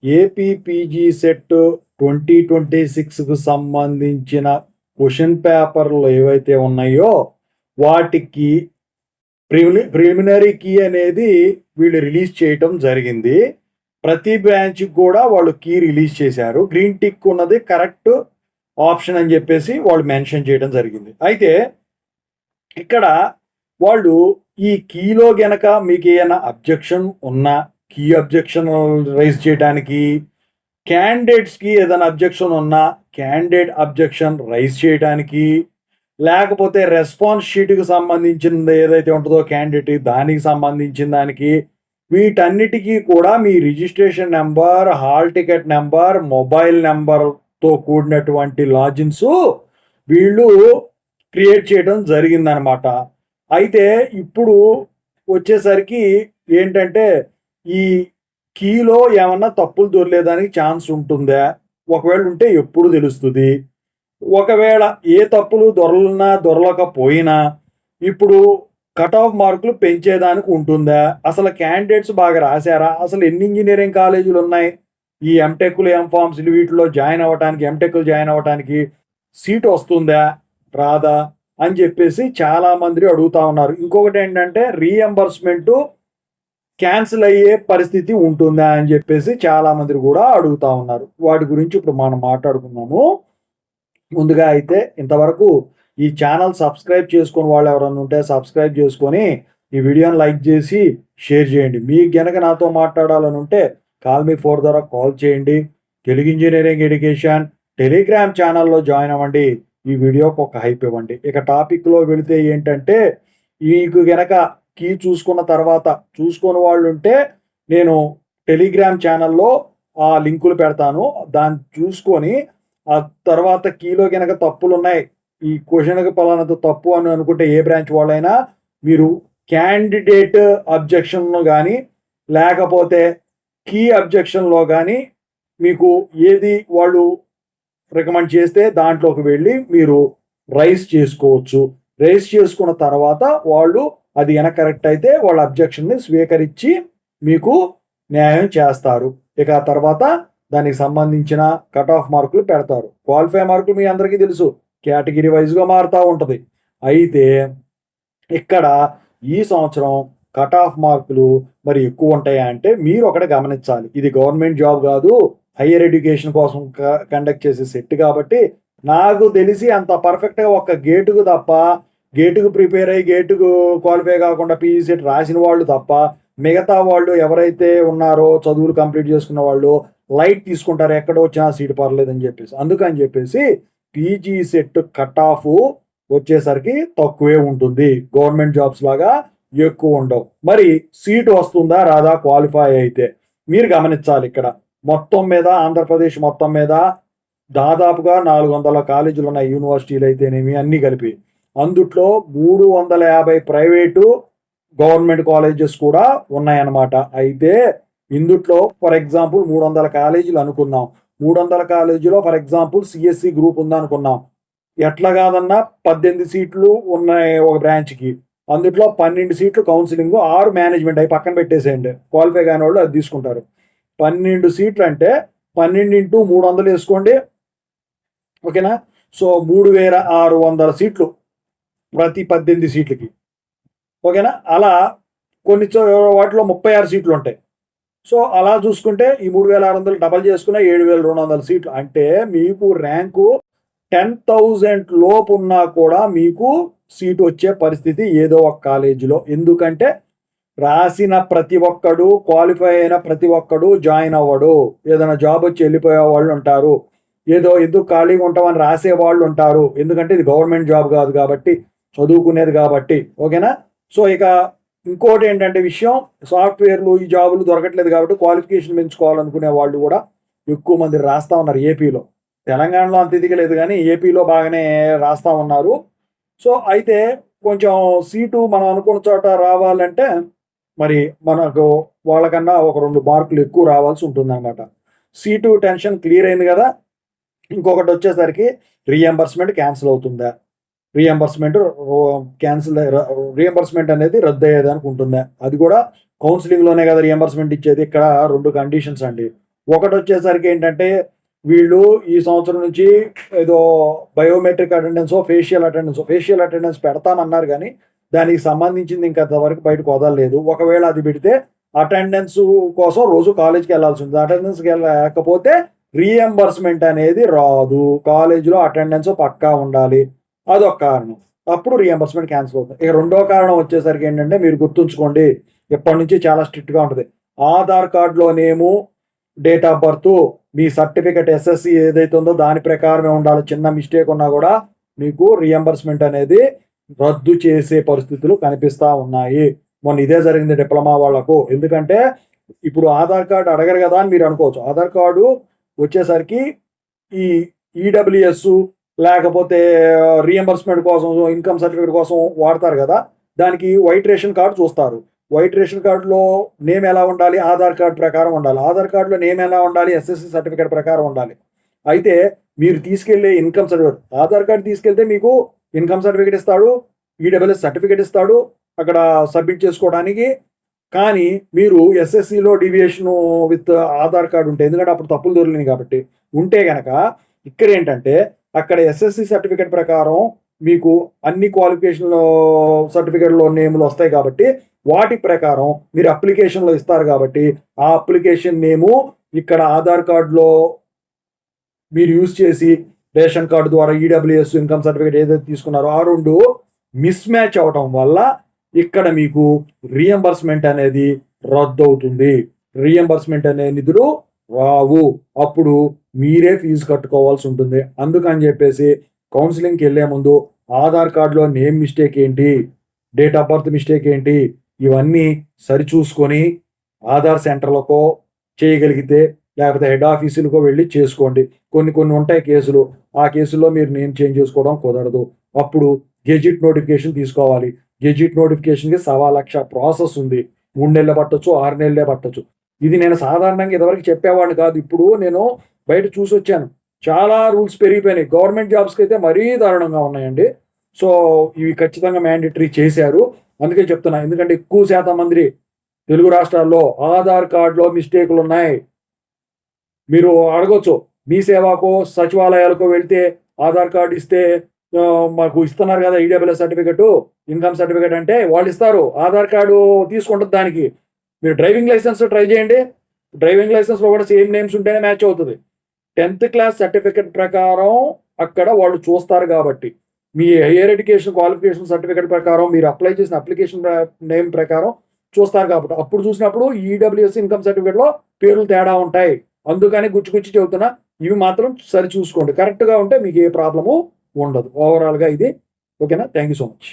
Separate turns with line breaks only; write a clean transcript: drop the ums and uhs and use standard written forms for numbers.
AP PG set 2026కు సంబంధించిన question పేపర్లు ఏవైతే ఉన్నాయో వాటికి ప్రిలిమినరీ కీ అనేది వీళ్ళు రిలీజ్ చేయటం జరిగింది. ప్రతి బ్రాంచ్కి కూడా వాళ్ళు కీ రిలీజ్ చేశారు. గ్రీన్ టిక్ ఉన్నది కరెక్ట్ ఆప్షన్ అని చెప్పేసి వాళ్ళు మెన్షన్ చేయడం జరిగింది. అయితే ఇక్కడ వాళ్ళు ఈ కీలో గనక మీకు ఏమైనా అబ్జెక్షన్ ఉన్నా కీ అబ్జెక్షన్ రైజ్ చేయడానికి, క్యాండిడేట్స్కి ఏదైనా అబ్జెక్షన్ ఉన్నా క్యాండిడేట్ అబ్జెక్షన్ రైజ్ చేయడానికి, లేకపోతే రెస్పాన్స్ షీట్కి సంబంధించింది ఏదైతే ఉంటుందో క్యాండిడేట్ దానికి సంబంధించిన దానికి, వీటన్నిటికీ కూడా మీ registration number, hall ticket number, mobile నెంబర్తో కూడినటువంటి లాగిన్స్ వీళ్ళు క్రియేట్ చేయడం జరిగిందనమాట. అయితే ఇప్పుడు వచ్చేసరికి ఏంటంటే ఈ కీలో ఏమన్నా తప్పులు దొరలేదానికి ఛాన్స్ ఉంటుందా? ఒకవేళ ఉంటే ఎప్పుడు తెలుస్తుంది? ఒకవేళ ఏ తప్పులు దొరలకపోయినా ఇప్పుడు కట్ ఆఫ్ మార్కులు పెంచేదానికి ఉంటుందా? అసలు క్యాండిడేట్స్ బాగా రాశారా? అసలు ఎన్ని ఇంజనీరింగ్ కాలేజీలు ఉన్నాయి ఈ ఎంటెక్లు, ఎంఫార్మ్స్లు వీటిలో జాయిన్ అవ్వడానికి, ఎంటెక్లు జాయిన్ అవ్వడానికి సీట్ వస్తుందా రాదా అని చెప్పేసి చాలామంది అడుగుతా ఉన్నారు. ఇంకొకటి ఏంటంటే రీఎంబర్స్మెంటు క్యాన్సిల్ అయ్యే పరిస్థితి ఉంటుందా అని చెప్పేసి చాలామంది కూడా అడుగుతా ఉన్నారు. వాటి గురించి ఇప్పుడు మనం మాట్లాడుకున్నాము. ముందుగా అయితే ఇంతవరకు ఈ ఛానల్ సబ్స్క్రైబ్ చేసుకుని వాళ్ళు ఎవరైనా ఉంటే సబ్స్క్రైబ్ చేసుకొని ఈ వీడియోని లైక్ చేసి షేర్ చేయండి. మీకు గనక నాతో మాట్లాడాలని ఉంటే కాల్ మీ ఫోర్ ద్వారా కాల్ చేయండి. తెలుగు ఇంజనీరింగ్ ఎడ్యుకేషన్ టెలిగ్రామ్ ఛానల్లో జాయిన్ అవ్వండి. ఈ వీడియోకి ఒక హైప్ ఇవ్వండి. ఇక టాపిక్లో వెళితే ఏంటంటే మీకు గనక కీ చూసుకున్న తర్వాత చూసుకున్న వాళ్ళు ఉంటే నేను టెలిగ్రామ్ ఛానల్లో ఆ లింకులు పెడతాను. దాన్ని చూసుకొని ఆ తర్వాత కీలో కనుక తప్పులు ఉన్నాయి, ఈ క్వశ్చన్కి పలానంత తప్పు అని అనుకుంటే ఏ బ్రాంచ్ వాళ్ళైనా మీరు క్యాండిడేట్ అబ్జెక్షన్లో కానీ లేకపోతే కీ అబ్జెక్షన్లో కానీ మీకు ఏది వాళ్ళు రికమెండ్ చేస్తే దాంట్లోకి వెళ్ళి మీరు రైజ్ చేసుకోవచ్చు. రైజ్ చేసుకున్న తర్వాత వాళ్ళు అది కనుక కరెక్ట్ అయితే వాళ్ళ అబ్జెక్షన్ని స్వీకరించి మీకు న్యాయం చేస్తారు. ఇక ఆ తర్వాత దానికి సంబంధించిన కట్ ఆఫ్ మార్కులు పెడతారు. క్వాలిఫై మార్కులు మీ అందరికీ తెలుసు కేటగిరీ వైజ్గా మారుతూ ఉంటుంది. అయితే ఇక్కడ ఈ సంవత్సరం కట్ ఆఫ్ మార్కులు మరి ఎక్కువ ఉంటాయా అంటే మీరు ఒకటి గమనించాలి. ఇది గవర్నమెంట్ జాబ్ కాదు, హయ్యర్ ఎడ్యుకేషన్ కోసం కండక్ట్ చేసే సెట్ కాబట్టి నాకు తెలిసి అంత పర్ఫెక్ట్గా ఒక గేటుకు తప్ప, గేటుకు ప్రిపేర్ అయ్యి గేటుకు క్వాలిఫై కాకుండా పీజీ సెట్ రాసిన వాళ్ళు తప్ప మిగతా వాళ్ళు ఎవరైతే ఉన్నారో చదువులు కంప్లీట్ చేసుకున్న వాళ్ళు లైట్ తీసుకుంటారు, ఎక్కడ వచ్చినా సీటు పర్లేదని చెప్పేసి. అందుకని చెప్పేసి పీజీ సెట్ కట్ ఆఫ్ వచ్చేసరికి తక్కువే ఉంటుంది, గవర్నమెంట్ జాబ్స్ లాగా ఎక్కువ ఉండవు. మరి సీటు వస్తుందా రాదా క్వాలిఫై అయితే మీరు గమనించాలి. ఇక్కడ మొత్తం మీద ఆంధ్రప్రదేశ్ మొత్తం మీద దాదాపుగా 400 కాలేజీలు ఉన్నాయి, యూనివర్సిటీలు అయితేనేమి అన్నీ కలిపి. అందుట్లో 350 ప్రైవేటు గవర్నమెంట్ కాలేజెస్ కూడా ఉన్నాయన్నమాట. అయితే ఇందుట్లో ఫర్ ఎగ్జాంపుల్ 300 కాలేజీలు అనుకున్నాం. 300 కాలేజీలో ఫర్ ఎగ్జాంపుల్ సిఎస్సి గ్రూప్ ఉందనుకున్నాం. ఎట్లా కాదన్నా 18 సీట్లు ఉన్నాయి ఒక బ్రాంచ్కి. అందుట్లో 12 సీట్లు కౌన్సిలింగ్, 6 మేనేజ్మెంట్ అవి పక్కన పెట్టేసేయండి. క్వాలిఫై కాని వాళ్ళు అది తీసుకుంటారు. 12 సీట్లు అంటే 12 × 300 వేసుకోండి, ఓకేనా? సో 3600 సీట్లు ప్రతి 18 సీట్లకి, ఓకేనా? అలా కొన్ని వాటిలో 36 సీట్లు ఉంటాయి. సో అలా చూసుకుంటే ఈ 3600 డబల్ చేసుకున్న 7200 సీట్లు అంటే మీకు ర్యాంకు 10,000 లోపు ఉన్నా కూడా మీకు సీటు వచ్చే పరిస్థితి ఏదో ఒక కాలేజీలో. ఎందుకంటే రాసిన ప్రతి ఒక్కడు, క్వాలిఫై అయిన ప్రతి ఒక్కడు జాయిన్ అవ్వడు. ఏదైనా జాబ్ వచ్చి వెళ్ళిపోయే వాళ్ళు ఉంటారు, ఏదో ఎందుకు ఖాళీగా ఉంటామని రాసే వాళ్ళు ఉంటారు. ఎందుకంటే ఇది గవర్నమెంట్ జాబ్ కాదు కాబట్టి, చదువుకునేది కాబట్టి, ఓకేనా? సో ఇక ఇంకోటి ఏంటంటే విషయం, సాఫ్ట్వేర్లు ఈ జాబులు దొరకట్లేదు కాబట్టి క్వాలిఫికేషన్ పెంచుకోవాలనుకునే వాళ్ళు కూడా ఎక్కువ మంది రాస్తూ ఉన్నారు ఏపీలో. తెలంగాణలో అంత ఎదిగలేదు కానీ ఏపీలో బాగానే రాస్తూ ఉన్నారు. సో అయితే కొంచెం సీటు మనం అనుకున్న చోట రావాలంటే మరి మనకు వాళ్ళకన్నా ఒక 2 మార్కులు ఎక్కువ రావాల్సి ఉంటుందన్నమాట. సీటు టెన్షన్ క్లియర్ అయింది కదా. ఇంకొకటి వచ్చేసరికి రీఎంబర్స్మెంట్ క్యాన్సిల్ అవుతుందా, రీఎంబర్స్మెంట్ అనేది రద్దు అయ్యేదానికి ఉంటుందా? అది కూడా కౌన్సిలింగ్లోనే కదా రీఎంబర్స్మెంట్ ఇచ్చేది. ఇక్కడ 2 కండిషన్స్ అండి. ఒకటి వచ్చేసరికి ఏంటంటే వీళ్ళు ఈ సంవత్సరం నుంచి ఏదో బయోమెట్రిక్ అటెండెన్స్ ఫేషియల్ అటెండెన్స్ పెడతామన్నారు కానీ దానికి సంబంధించింది ఇంకా అంతవరకు బయటకు వదలలేదు. ఒకవేళ అది పెడితే అటెండెన్స్ కోసం రోజు కాలేజ్కి వెళ్ళాల్సి ఉంటుంది. అటెండెన్స్కి వెళ్ళకపోతే రీఎంబర్స్మెంట్ అనేది రాదు. కాలేజీలో అటెండెన్స్ పక్కా ఉండాలి, అదొక కారణం. అప్పుడు రీఎంబర్స్మెంట్ క్యాన్సిల్ అవుతుంది. ఇక రెండో కారణం వచ్చేసరికి ఏంటంటే మీరు గుర్తుంచుకోండి, ఎప్పటి నుంచి చాలా స్ట్రిక్ట్గా ఉంటుంది. ఆధార్ కార్డులోనేమో డేట్ ఆఫ్ బర్త్ మీ సర్టిఫికెట్ ఎస్ఎస్సి ఏదైతే ఉందో దాని ప్రకారమే ఉండాలి. చిన్న మిస్టేక్ ఉన్నా కూడా మీకు రీఎంబర్స్మెంట్ అనేది రద్దు చేసే పరిస్థితులు కనిపిస్తూ ఉన్నాయి. మొన్న ఇదే జరిగింది డిప్లొమా వాళ్లకు. ఎందుకంటే ఇప్పుడు ఆధార్ కార్డు అడగరు కదా అని మీరు అనుకోవచ్చు. ఆధార్ కార్డు వచ్చేసరికి ఈ ఈడబ్ల్యూఎస్ లేకపోతే రీఎంబర్స్మెంట్ కోసం ఇన్కమ్ సర్టిఫికేట్ కోసం వాడతారు కదా, దానికి వైట్ రేషన్ కార్డు చూస్తారు. వైట్ రేషన్ కార్డులో నేమ్ ఎలా ఉండాలి? ఆధార్ కార్డు ప్రకారం ఉండాలి. ఆధార్ కార్డులో నేమ్ ఎలా ఉండాలి? ఎస్ఎస్సి సర్టిఫికేట్ ప్రకారం ఉండాలి. అయితే మీరు తీసుకెళ్లే ఇన్కమ్ సర్టిఫికేట్, ఆధార్ కార్డు తీసుకెళ్తే మీకు ఇన్కమ్ సర్టిఫికేట్ ఇస్తాడు, ఈడబ్ల్యూఎస్ సర్టిఫికేట్ ఇస్తాడు అక్కడ సబ్మిట్ చేసుకోవడానికి. కానీ మీరు ఎస్ఎస్సిలో డీవియేషన్ విత్ ఆధార్ కార్డు ఉంటే, ఎందుకంటే అప్పుడు తప్పులు దొరికినాయి కాబట్టి, ఉంటే గనక ఇక్కడ ఏంటంటే అక్కడ ఎస్ఎస్సి సర్టిఫికేట్ ప్రకారం మీకు అన్ని క్వాలిఫికేషన్ సర్టిఫికేట్లో నేములు వస్తాయి కాబట్టి వాటి ప్రకారం మీరు అప్లికేషన్లో ఇస్తారు కాబట్టి ఆ అప్లికేషన్ నేము ఇక్కడ ఆధార్ కార్డులో మీరు యూజ్ చేసి రేషన్ కార్డు ద్వారా ఈడబ్ల్యూఎస్ ఇన్కమ్ సర్టిఫికేట్ ఏదైతే తీసుకున్నారో ఆ రెండు మిస్ మ్యాచ్ అవటం వల్ల ఇక్కడ మీకు రీఎంబర్స్మెంట్ అనేది రద్దు అవుతుంది. రీఎంబర్స్మెంట్ అనే నిధులు రావు. అప్పుడు మీరే ఫీజు కట్టుకోవాల్సి ఉంటుంది. అందుకని చెప్పేసి కౌన్సిలింగ్కి వెళ్ళే ముందు ఆధార్ కార్డులో నేమ్ మిస్టేక్ ఏంటి, డేట్ ఆఫ్ బర్త్ మిస్టేక్ ఏంటి, ఇవన్నీ సరిచూసుకొని ఆధార్ సెంటర్లకో చేయగలిగితే లేకపోతే హెడ్ ఆఫీసులకో వెళ్ళి చేసుకోండి. కొన్ని ఉంటాయి కేసులు, ఆ కేసుల్లో మీరు నేమ్ చేంజ్ చేసుకోవడం కుదరదు. అప్పుడు గెజిట్ నోటిఫికేషన్ తీసుకోవాలి. గెజిట్ నోటిఫికేషన్కి 1,00,000 ప్రాసెస్ ఉంది. 3 నెలలు పట్టొచ్చు, 6 నెలలే పట్టొచ్చు. ఇది నేను సాధారణంగా ఇదివరకు చెప్పేవాడిని కాదు. ఇప్పుడు నేను బయట చూసి వచ్చాను, చాలా రూల్స్ పెరిగిపోయినాయి. గవర్నమెంట్ జాబ్స్కి అయితే మరీ దారుణంగా ఉన్నాయండి. సో ఇవి ఖచ్చితంగా మ్యాండేటరీ చేశారు. అందుకే చెప్తున్నా, ఎందుకంటే ఎక్కువ శాతం మంది తెలుగు రాష్ట్రాల్లో ఆధార్ కార్డులో మిస్టేకులు ఉన్నాయి. మీరు అడగొచ్చు, మీ సేవకో సచివాలయాలకో వెళ్తే ఆధార్ కార్డు ఇస్తే మాకు ఇస్తున్నారు కదా ఈడబ్ల్యూఎస్ సర్టిఫికెట్, ఇన్కమ్ సర్టిఫికేట్ అంటే వాళ్ళు ఇస్తారు, ఆధార్ కార్డు తీసుకుంటుంది. దానికి మీరు డ్రైవింగ్ లైసెన్స్ ట్రై చేయండి. డ్రైవింగ్ లైసెన్స్లో కూడా సేమ్ నేమ్స్ ఉంటేనే మ్యాచ్ అవుతుంది. 10th క్లాస్ సర్టిఫికెట్ ప్రకారం అక్కడ వాళ్ళు చూస్తారు కాబట్టి మీ హైయర్ ఎడ్యుకేషన్ క్వాలిఫికేషన్ సర్టిఫికేట్ ప్రకారం మీరు అప్లై చేసిన అప్లికేషన్ నేమ్ ప్రకారం చూస్తారు కాబట్టి అప్పుడు చూసినప్పుడు ఈడబ్ల్యూఎస్ ఇన్కమ్ సర్టిఫికేట్లో పేర్లు తేడా ఉంటాయి. అందుకని గుచ్చి చెబుతున్నా, ఇవి మాత్రం సరి చూసుకోండి. కరెక్ట్గా ఉంటే మీకు ఏ ప్రాబ్లము ఉండదు. ఓవరాల్గా ఇది ఓకేనా. Thank you so much.